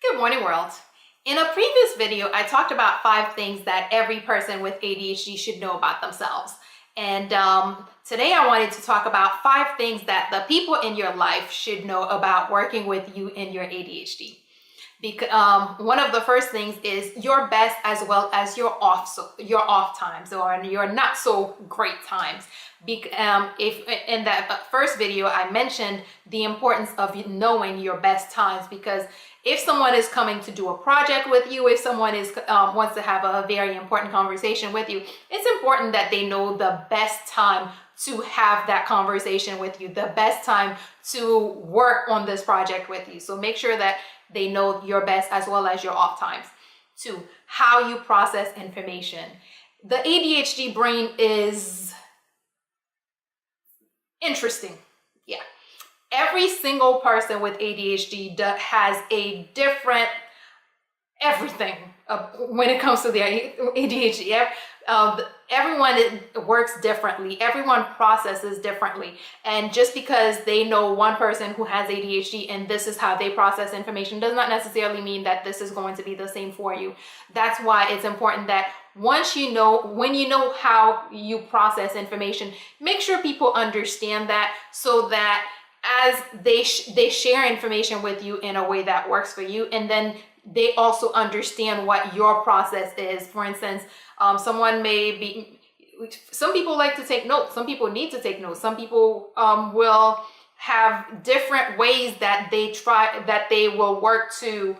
Good morning, world. In a previous video, I talked about 5 things that every person with ADHD should know about themselves. And today I wanted to talk about 5 things that the people in your life should know about working with you in your ADHD. Because one of the first things is your best as well as your off times or your not so great times. If in that first video I mentioned the importance of knowing your best times, because if someone is coming to do a project with you, if someone is wants to have a very important conversation with you, it's important that they know the best time to have that conversation with you, the best time to work on this project with you. So make sure that they know your best as well as your off times. 2, how you process information. The ADHD brain is interesting. Yeah. Every single person with ADHD has a different everything when it comes to their ADHD. Everyone works differently. Everyone processes differently. And just because they know one person who has ADHD and this is how they process information does not necessarily mean that this is going to be the same for you. That's why it's important that when you know how you process information, make sure people understand that, so that as they share information with you in a way that works for you, and then they also understand what your process is. For instance, some people like to take notes. Some people need to take notes. Some people will have different ways that they will work to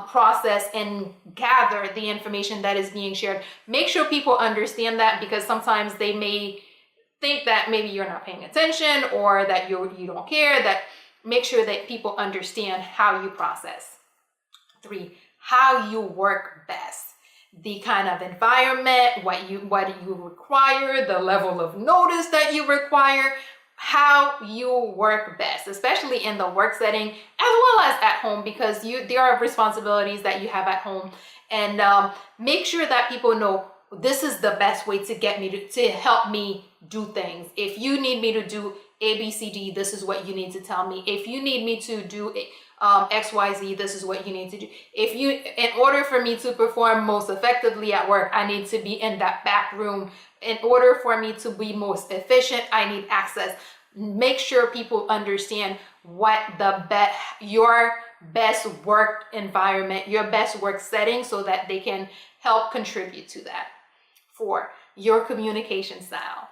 process and gather the information that is being shared. Make sure people understand that, because sometimes they may think that maybe you're not paying attention or that you don't care. That make sure that people understand how you process. 3, how you work best. The kind of environment, what you require, the level of notice that you require, how you work best, especially in the work setting as well as at home, because there are responsibilities that you have at home. And make sure that people know this is the best way to get me to help me do things. If you need me to do ABCD, this is what you need to tell me. If you need me to do XYZ, this is what you need to do. In order for me to perform most effectively at work, I need to be in that back room. In order for me to be most efficient, I need access. Make sure people understand what your best work environment, your best work setting, so that they can help contribute to that. 4, your communication style.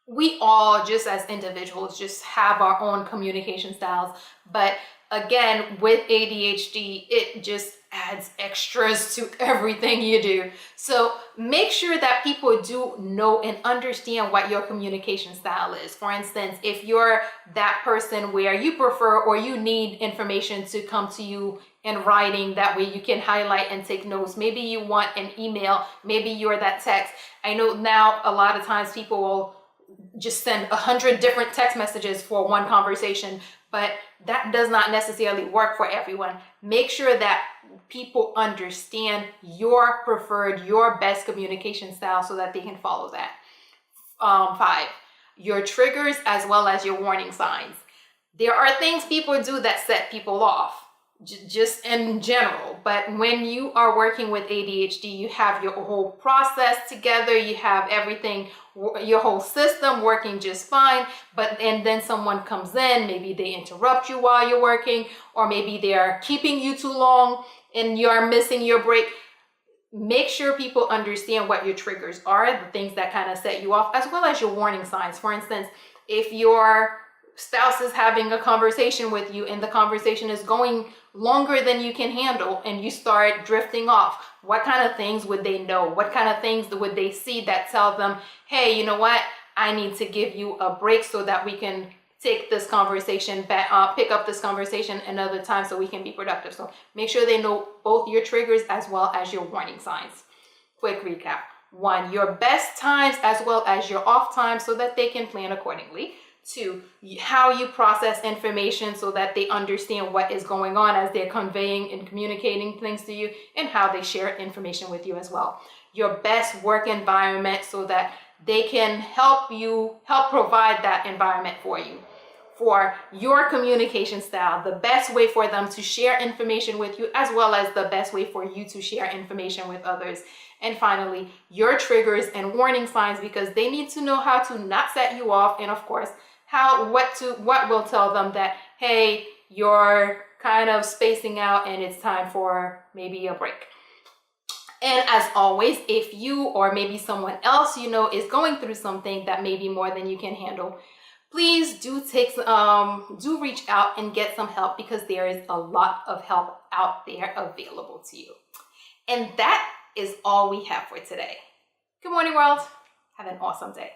We all, just as individuals, just have our own communication styles, but again, with ADHD, it just adds extras to everything you do. So make sure that people do know and understand what your communication style is. For instance, if you're that person where you prefer or you need information to come to you in writing, that way you can highlight and take notes. Maybe you want an email, maybe you're that text. I know now a lot of times people will just send 100 different text messages for one conversation, but that does not necessarily work for everyone. Make sure that people understand your best communication style, so that they can follow that. 5, your triggers as well as your warning signs. There are things people do that set people off, just in general, but when you are working with ADHD, you have your whole process together, you have everything, your whole system working just fine, and then someone comes in, maybe they interrupt you while you're working, or maybe they're keeping you too long and you're missing your break. Make sure people understand what your triggers are, the things that kind of set you off, as well as your warning signs. For instance, if your spouse is having a conversation with you and the conversation is going longer than you can handle and you start drifting off, what kind of things would they know? What kind of things would they see that tell them, hey, you know what? I need to give you a break so that we can take this conversation back, pick up this conversation another time so we can be productive. So make sure they know both your triggers as well as your warning signs. Quick recap. 1, your best times as well as your off times, so that they can plan accordingly. 2, how you process information so that they understand what is going on as they're conveying and communicating things to you, and how they share information with you as well. Your best work environment, so that they can help provide that environment for you. for your communication style, the best way for them to share information with you, as well as the best way for you to share information with others. And finally, your triggers and warning signs, because they need to know how to not set you off, and of course, what will tell them that, hey, you're kind of spacing out and it's time for maybe a break. And as always, if you or maybe someone else you know is going through something that may be more than you can handle, please do reach out and get some help, because there is a lot of help out there available to you. And that is all we have for today. Good morning, world. Have an awesome day.